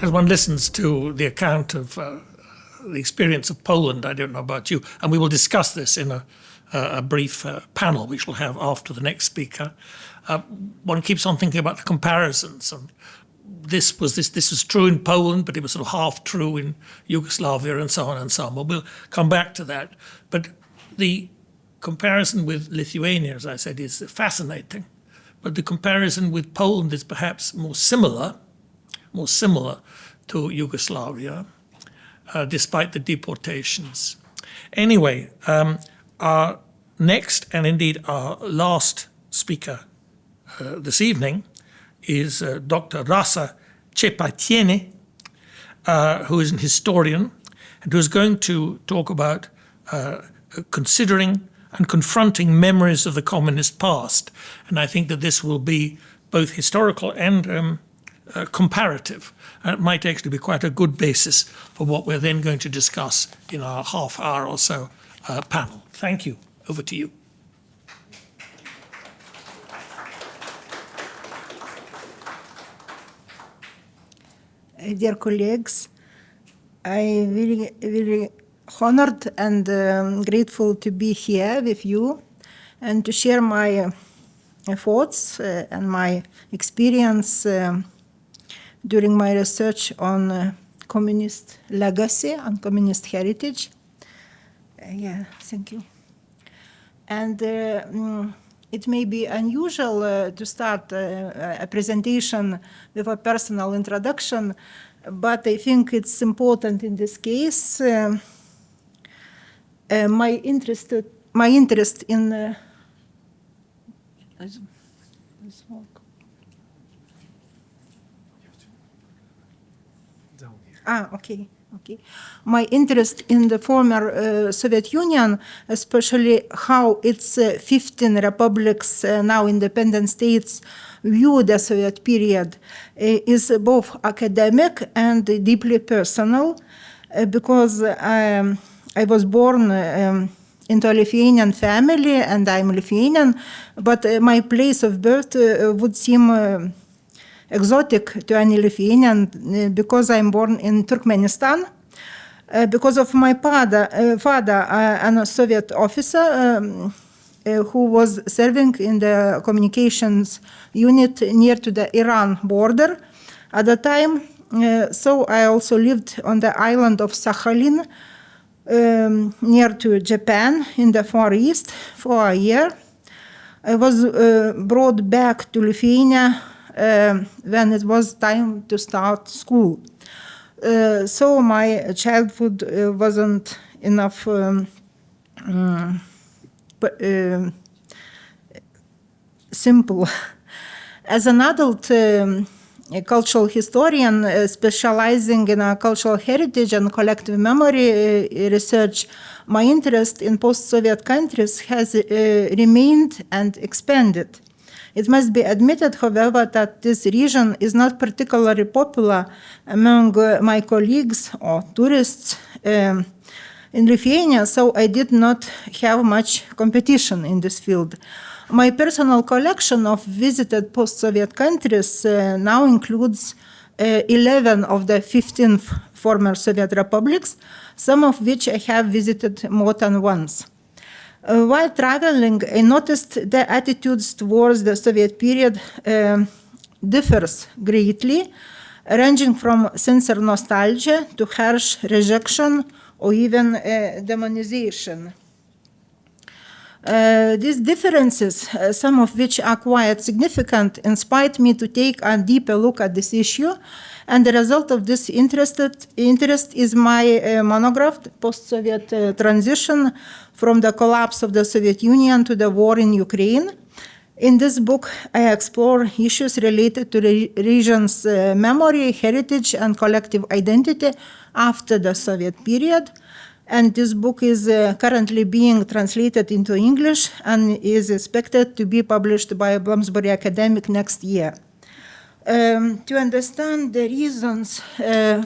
as one listens to the account of the experience of Poland, I don't know about you, and we will discuss this in a brief panel we shall have after the next speaker. One keeps on thinking about the comparisons. And this was true in Poland, but it was sort of half true in Yugoslavia, and so on and so on. Well, we'll come back to that. But the comparison with Lithuania, as I said, is fascinating. But the comparison with Poland is perhaps more similar to Yugoslavia, despite the deportations. Anyway, our next and indeed our last speaker this evening is Dr. Rasa Cepaitiene, who is an historian and who is going to talk about considering and confronting memories of the communist past. And I think that this will be both historical and comparative. And it might actually be quite a good basis for what we're then going to discuss in our half hour or so panel. Thank you. Over to you. Dear colleagues, I'm very honored and grateful to be here with you and to share my thoughts and my experience during my research on communist legacy and communist heritage. Thank you. And it may be unusual to start a presentation with a personal introduction, but I think it's important in this case. My interest in okay. My interest in the former Soviet Union, especially how its 15 republics, now independent states, view the Soviet period, is both academic and deeply personal, because I was born into a Lithuanian family and I'm Lithuanian, but my place of birth would seem exotic to any Lithuanian because I'm born in Turkmenistan. Because of my father, a Soviet officer who was serving in the communications unit near to the Iran border at the time. So I also lived on the island of Sakhalin, near to Japan in the Far East for a year. I was brought back to Lithuania when it was time to start school. So my childhood wasn't enough simple. As an adult a cultural historian specializing in cultural heritage and collective memory research, my interest in post-Soviet countries has remained and expanded. It must be admitted, however, that this region is not particularly popular among my colleagues or tourists in Lithuania, so I did not have much competition in this field. My personal collection of visited post-Soviet countries now includes 11 of the 15 former Soviet republics, some of which I have visited more than once. While traveling, I noticed the attitudes towards the Soviet period differs greatly, ranging from sincere nostalgia to harsh rejection or even demonization. These differences, some of which are quite significant, inspired me to take a deeper look at this issue, and the result of this interest is my monograph, Post-Soviet Transition from the Collapse of the Soviet Union to the War in Ukraine. In this book, I explore issues related to the region's memory, heritage, and collective identity after the Soviet period. And this book is currently being translated into English and is expected to be published by Bloomsbury Academic next year. To understand the reasons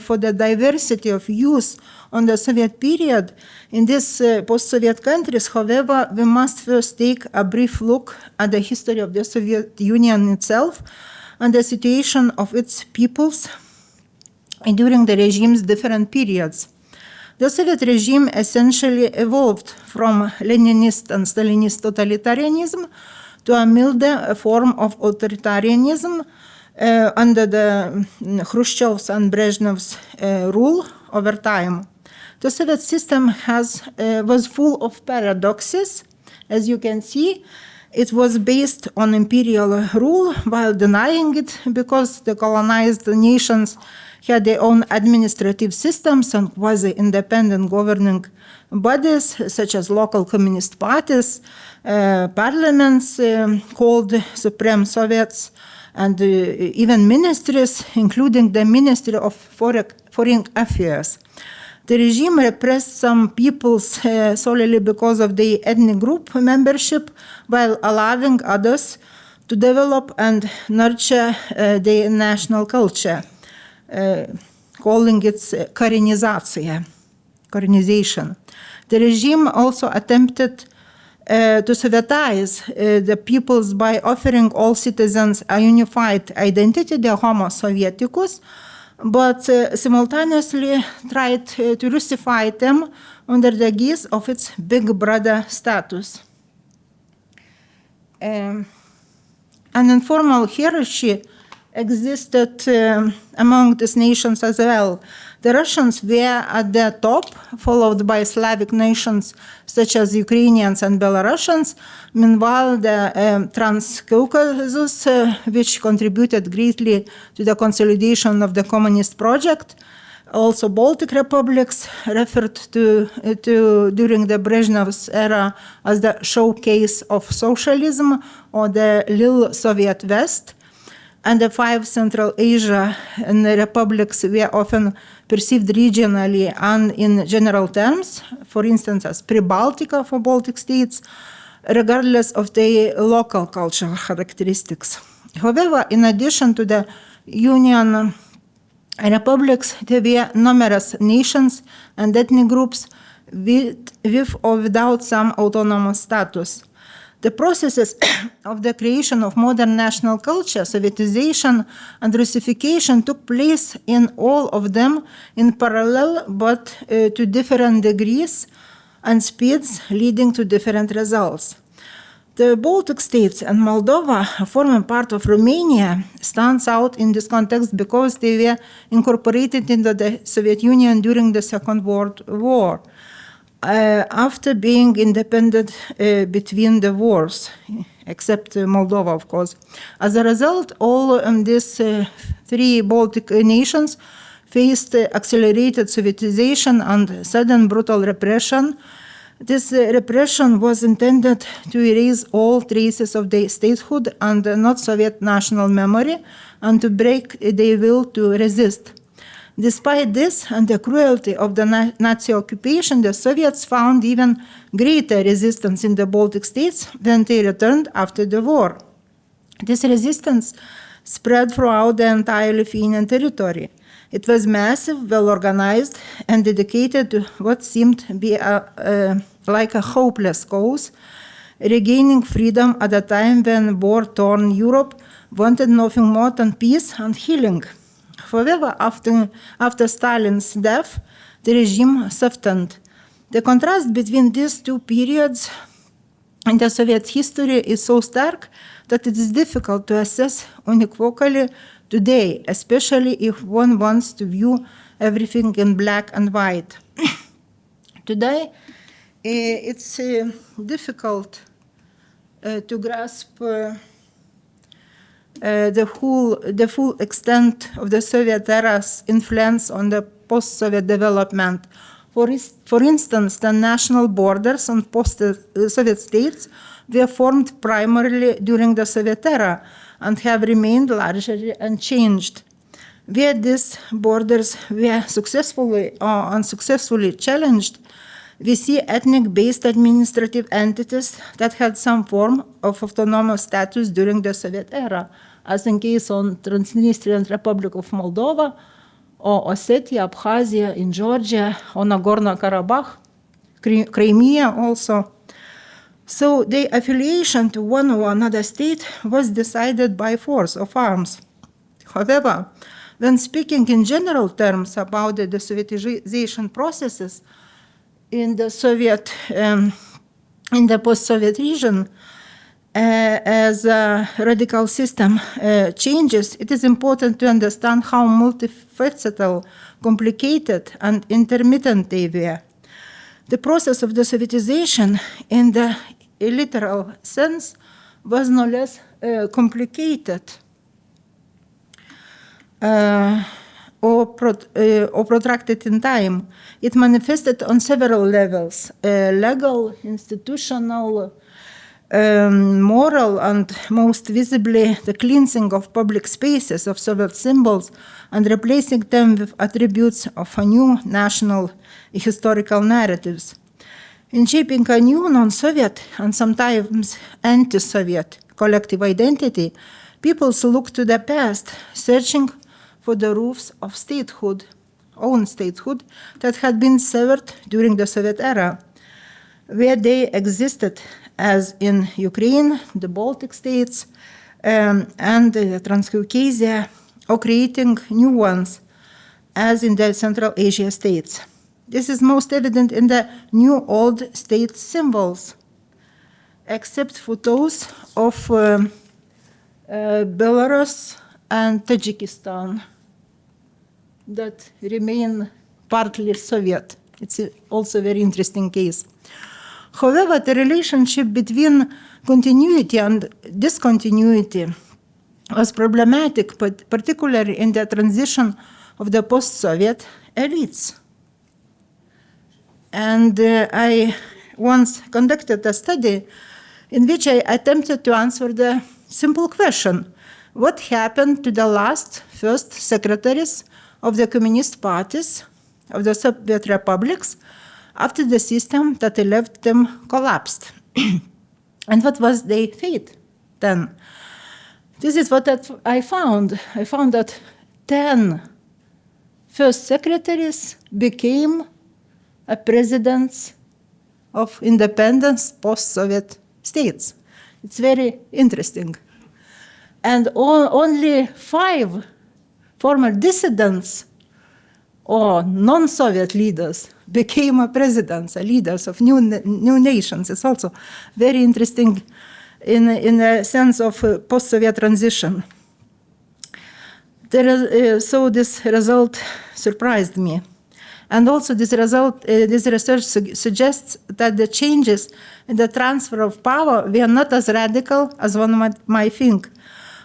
for the diversity of views on the Soviet period in these post-Soviet countries, however, we must first take a brief look at the history of the Soviet Union itself and the situation of its peoples during the regime's different periods. The Soviet regime essentially evolved from Leninist and Stalinist totalitarianism to a milder form of authoritarianism under the Khrushchev's and Brezhnev's rule over time. The Soviet system was full of paradoxes. As you can see, it was based on imperial rule while denying it because the colonized nations had their own administrative systems and quasi-independent governing bodies, such as local communist parties, parliaments called Supreme Soviets, and even ministries, including the Ministry of Foreign Affairs. The regime repressed some peoples solely because of their ethnic group membership, while allowing others to develop and nurture their national culture, calling it Korenization. The regime also attempted to Sovietize the peoples by offering all citizens a unified identity, the Homo Sovieticus, but simultaneously tried to Russify them under the guise of its big brother status. An informal hierarchy existed among these nations as well. The Russians were at the top, followed by Slavic nations such as Ukrainians and Belarusians. Meanwhile, the Transcaucasus, which contributed greatly to the consolidation of the communist project, also Baltic republics, referred to during the Brezhnev's era as the showcase of socialism or the Little Soviet West, and the 5 Central Asia and the republics were often perceived regionally and in general terms, for instance, as Pribaltica for Baltic states, regardless of their local cultural characteristics. However, in addition to the Union republics, there were numerous nations and ethnic groups with or without some autonomous status. The processes of the creation of modern national culture, Sovietization and Russification, took place in all of them in parallel, but to different degrees and speeds, leading to different results. The Baltic states and Moldova, forming part of Romania, stands out in this context because they were incorporated into the Soviet Union during the Second World War. After being independent between the wars, except Moldova, of course. As a result, all these 3 Baltic nations faced accelerated Sovietization and sudden brutal repression. This repression was intended to erase all traces of their statehood and not Soviet national memory, and to break their will to resist. Despite this and the cruelty of the Nazi occupation, the Soviets found even greater resistance in the Baltic states when they returned after the war. This resistance spread throughout the entire Lithuanian territory. It was massive, well-organized, and dedicated to what seemed to be like a hopeless cause, regaining freedom at a time when war-torn Europe wanted nothing more than peace and healing. However, after Stalin's death, the regime softened. The contrast between these 2 periods in the Soviet history is so stark that it is difficult to assess unequivocally today, especially if one wants to view everything in black and white. Today, it's difficult to grasp the full extent of the Soviet era's influence on the post-Soviet development. For instance, the national borders on post-Soviet states were formed primarily during the Soviet era and have remained largely unchanged. Where these borders were successfully or unsuccessfully challenged, we see ethnic-based administrative entities that had some form of autonomous status during the Soviet era, as in case on Transnistrian Republic of Moldova, or Ossetia, Abkhazia in Georgia, or Nagorno-Karabakh, Crimea also. So the affiliation to one or another state was decided by force of arms. However, When speaking in general terms about the Sovietization processes in the in the post-Soviet region, as radical system changes, it is important to understand how multifaceted, complicated, and intermittent they were. The process of the Sovietization, in the literal sense, was no less complicated or protracted in time. It manifested on several levels: legal, institutional, moral, and most visibly the cleansing of public spaces of Soviet symbols and replacing them with attributes of a new national historical narratives. In shaping a new non-Soviet and sometimes anti-Soviet collective identity, peoples look to the past, searching for the roofs of statehood, own statehood, that had been severed during the Soviet era, where they existed as in Ukraine, the Baltic states, and Transcaucasia, or creating new ones, as in the Central Asia states. This is most evident in the new old state symbols, except for those of Belarus and Tajikistan that remain partly Soviet. It's also a very interesting case. However, the relationship between continuity and discontinuity was problematic, but particularly in the transition of the post-Soviet elites. And I once conducted a study in which I attempted to answer the simple question: what happened to the first secretaries of the communist parties of the Soviet republics after the system that left them collapsed? And what was their fate then? This is what I found. I found that 10 first secretaries became presidents of independent post-Soviet states. It's very interesting. And only 5 former dissidents or non-Soviet leaders became presidents, leaders of new nations. It's also very interesting in the sense of post-Soviet transition. So this result surprised me. And also this research suggests that the changes in the transfer of power were not as radical as one might think.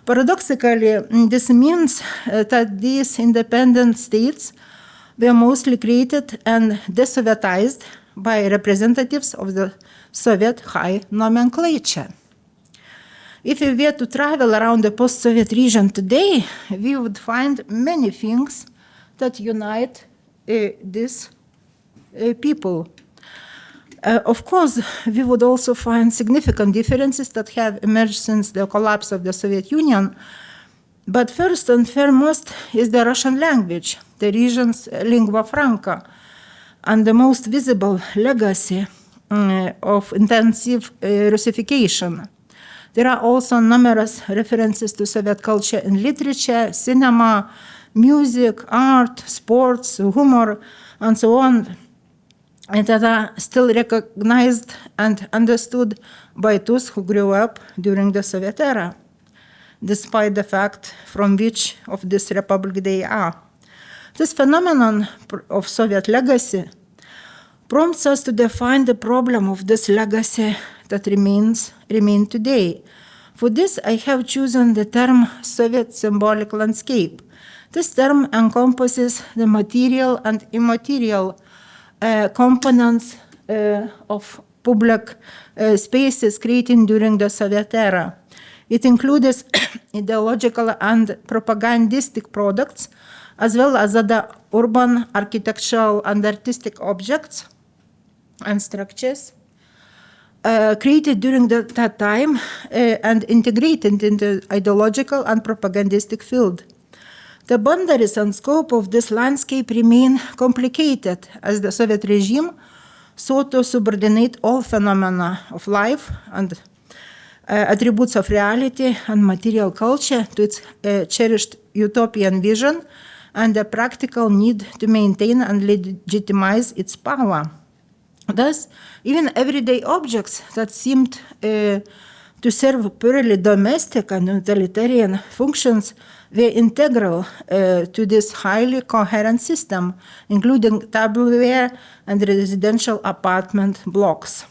Paradoxically, this means that these independent states were mostly created and desovietized by representatives of the Soviet high nomenclature. If we were to travel around the post-Soviet region today, we would find many things that unite these people. Of course, we would also find significant differences that have emerged since the collapse of the Soviet Union. But first and foremost is the Russian language, the region's lingua franca, and the most visible legacy of intensive Russification. There are also numerous references to Soviet culture in literature, cinema, music, art, sports, humor, and so on, and that are still recognized and understood by those who grew up during the Soviet era, despite the fact from which of this republic they are. This phenomenon of Soviet legacy prompts us to define the problem of this legacy that remain today. For this, I have chosen the term Soviet symbolic landscape. This term encompasses the material and immaterial components of public spaces created during the Soviet era. It includes ideological and propagandistic products, as well as other urban, architectural, and artistic objects and structures created during that time and integrated in the ideological and propagandistic field. The boundaries and scope of this landscape remain complicated, as the Soviet regime sought to subordinate all phenomena of life and attributes of reality and material culture to its cherished utopian vision and the practical need to maintain and legitimize its power. Thus, even everyday objects that seemed to serve purely domestic and utilitarian functions were integral to this highly coherent system, including tableware and residential apartment blocks.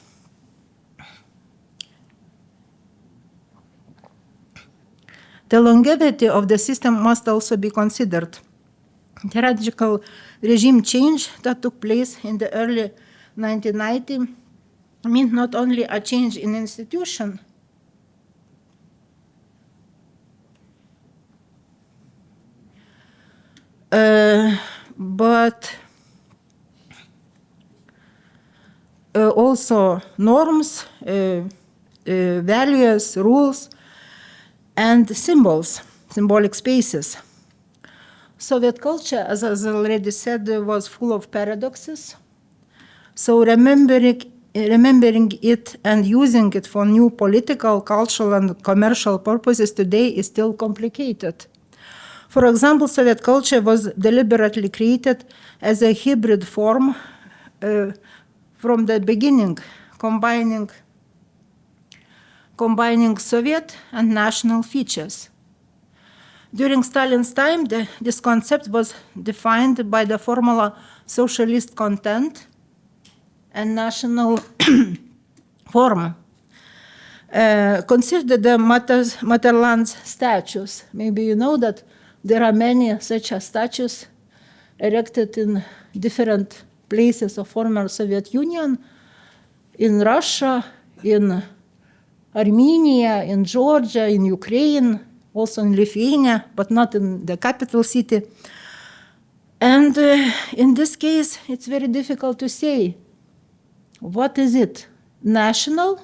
The longevity of the system must also be considered. The radical regime change that took place in the early 1990s meant not only a change in institution, but also norms, values, rules, and symbols, symbolic spaces. Soviet culture, as I already said, was full of paradoxes. So remembering it and using it for new political, cultural, and commercial purposes today is still complicated. For example, Soviet culture was deliberately created as a hybrid form from the beginning, combining Soviet and national features. During Stalin's time, this concept was defined by the formula socialist content and national form. Consider the Motherland statues. Maybe you know that there are many such statues erected in different places of former Soviet Union, in Russia, in Armenia, in Georgia, in Ukraine, also in Lithuania, but not in the capital city. And in this case, it's very difficult to say, what is it? National,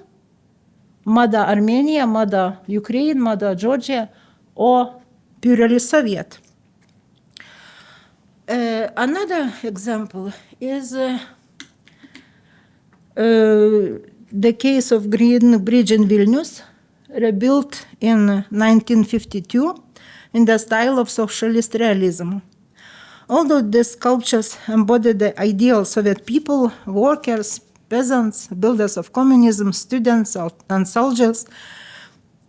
Mother Armenia, Mother Ukraine, Mother Georgia, or purely Soviet? Another example is the case of Green Bridge in Vilnius, rebuilt in 1952 in the style of socialist realism. Although the sculptures embody the ideal Soviet people, workers, peasants, builders of communism, students, and soldiers,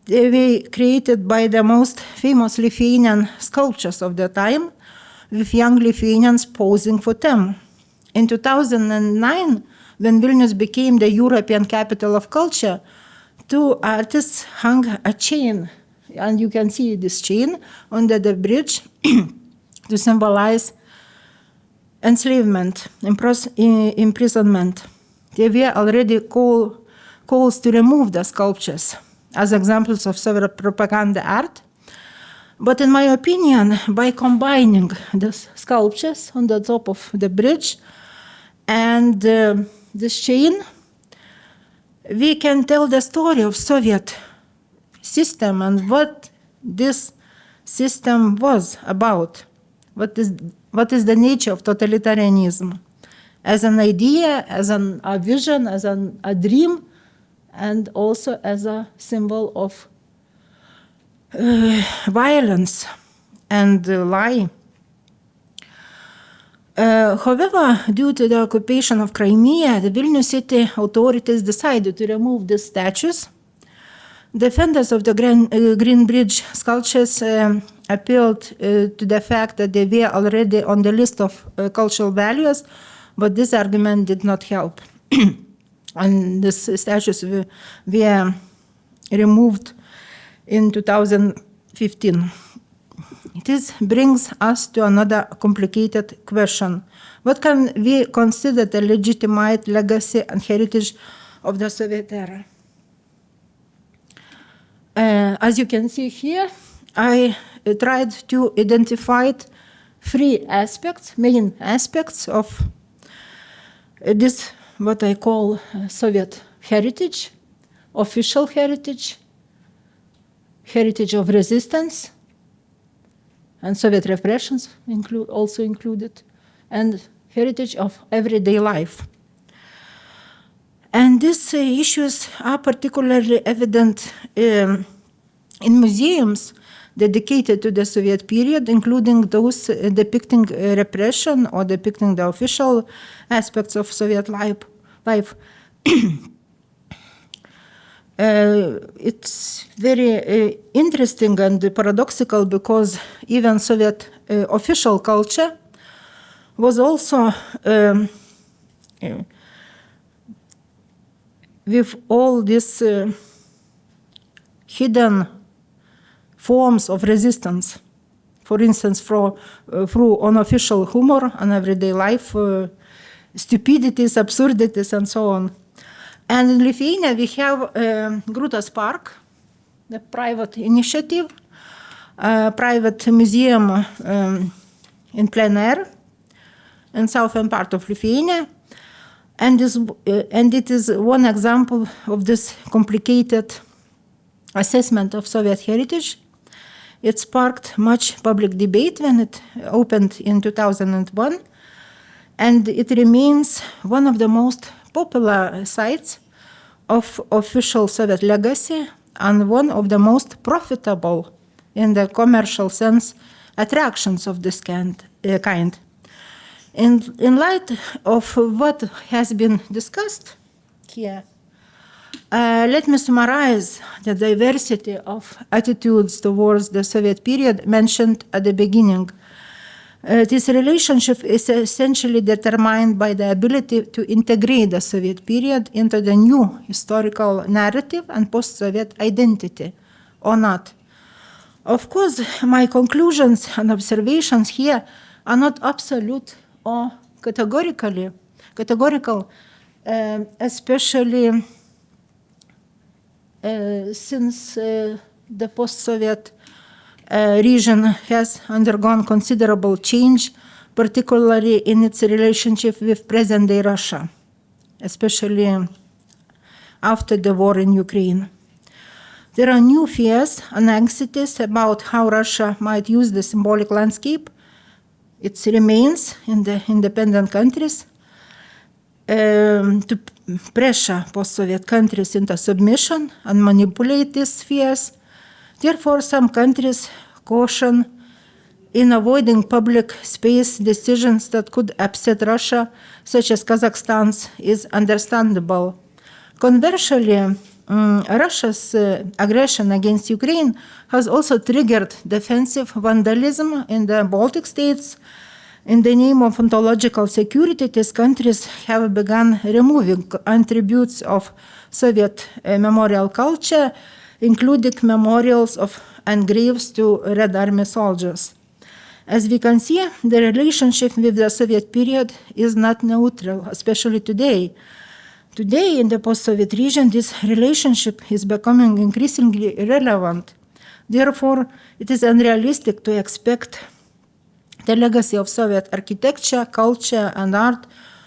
they were created by the most famous Lithuanian sculptors of the time, with young Lithuanians posing for them. In 2009, when Vilnius became the European capital of culture, two artists hung a chain, and you can see this chain under the bridge to symbolize enslavement, imprisonment. There were already calls to remove the sculptures as examples of Soviet propaganda art. But in my opinion, by combining the sculptures on the top of the bridge and this chain, we can tell the story of Soviet system and what this system was about. What is the nature of totalitarianism? As an idea, as a vision, as a dream, and also as a symbol of violence and lie. However, due to the occupation of Crimea, the Vilnius city authorities decided to remove these statues. Defenders of the Green Bridge sculptures appealed to the fact that they were already on the list of cultural values, but this argument did not help. And these statues were removed in 2015. This brings us to another complicated question. What can we consider the legitimate legacy and heritage of the Soviet era? As you can see here, I tried to identify three aspects, main aspects of this, what I call Soviet heritage, official heritage, heritage of resistance, and Soviet repressions also included, and heritage of everyday life. And these issues are particularly evident in museums dedicated to the Soviet period, including those depicting repression or depicting the official aspects of Soviet life. It's very interesting and paradoxical because even Soviet official culture was also with all these hidden forms of resistance. For instance, through unofficial humor on everyday life, stupidities, absurdities, and so on. And in Lithuania, we have Grūtas Park, the private initiative, private museum in plein air in southern part of Lithuania. And it is one example of this complicated assessment of Soviet heritage. It sparked much public debate when it opened in 2001, and it remains one of the most popular sites of official Soviet legacy and one of the most profitable, in the commercial sense, attractions of this kind. In light of what has been discussed here, let me summarize the diversity of attitudes towards the Soviet period mentioned at the beginning. This relationship is essentially determined by the ability to integrate the Soviet period into the new historical narrative and post-Soviet identity, or not. Of course, my conclusions and observations here are not absolute or categorical, especially since the post-Soviet region has undergone considerable change, particularly in its relationship with present-day Russia, especially after the war in Ukraine. There are new fears and anxieties about how Russia might use the symbolic landscape, its remains in the independent countries, to pressure post-Soviet countries into submission and manipulate these fears. Therefore, some countries caution in avoiding public space decisions that could upset Russia, such as Kazakhstan's, is understandable. Conversely, Russia's aggression against Ukraine has also triggered defensive vandalism in the Baltic states. In the name of ontological security, these countries have begun removing attributes of Soviet memorial culture, including memorials of and graves to Red Army soldiers. As we can see, the relationship with the Soviet period is not neutral, especially today. Today, in the post-Soviet region, this relationship is becoming increasingly irrelevant. Therefore, it is unrealistic to expect the legacy of Soviet architecture, culture, and art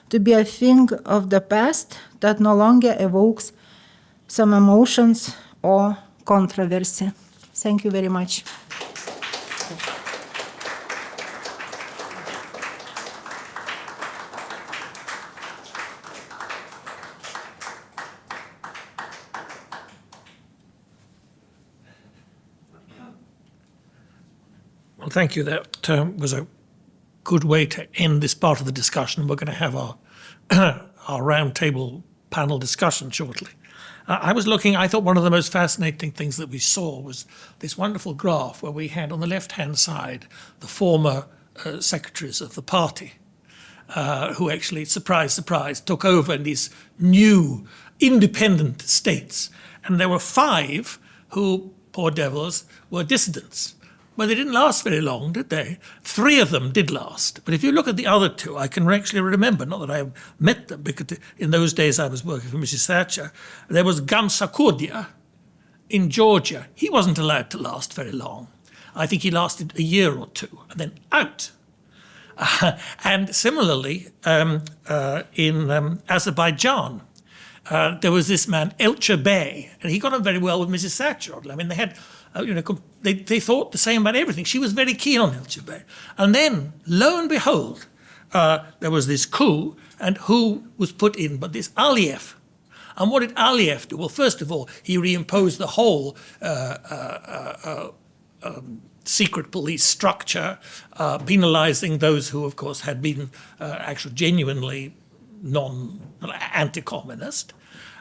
to be a thing of the past that no longer evokes some emotions or controversy. Thank you very much. Well, thank you. That was a good way to end this part of the discussion. We're going to have our roundtable panel discussion shortly. I was looking, I thought one of the most fascinating things that we saw was this wonderful graph where we had on the left-hand side the former secretaries of the party who actually, surprise, surprise, took over in these new independent states. And there were 5 who, poor devils, were dissidents. Well, they didn't last very long, did they? 3 of them did last. But if you look at the other 2, I can actually remember, not that I met them, because in those days I was working for Mrs. Thatcher. There was Gamsakhurdia in Georgia. He wasn't allowed to last very long. I think he lasted a year or 2, and then out. And similarly, in Azerbaijan, there was this man, Elcha Bey, and he got on very well with Mrs. Thatcher. I mean, they had... they thought the same about everything. She was very keen on Elcha Bey. And then, lo and behold, there was this coup, and who was put in but this Aliyev. And what did Aliyev do? Well, first of all, he reimposed the whole secret police structure, penalizing those who, of course, had been actually genuinely anti-communist.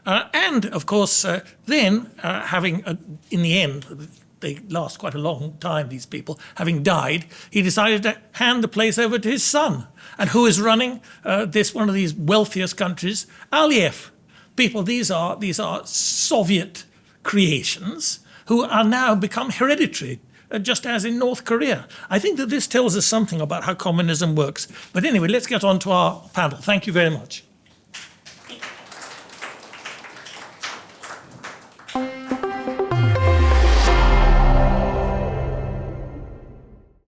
And, of course, then having, in the end, they last quite a long time, these people, having died, he decided to hand the place over to his son. And who is running one of these wealthiest countries? Aliyev. People, these are Soviet creations who are now become hereditary, just as in North Korea. I think that this tells us something about how communism works. But anyway, let's get on to our panel. Thank you very much.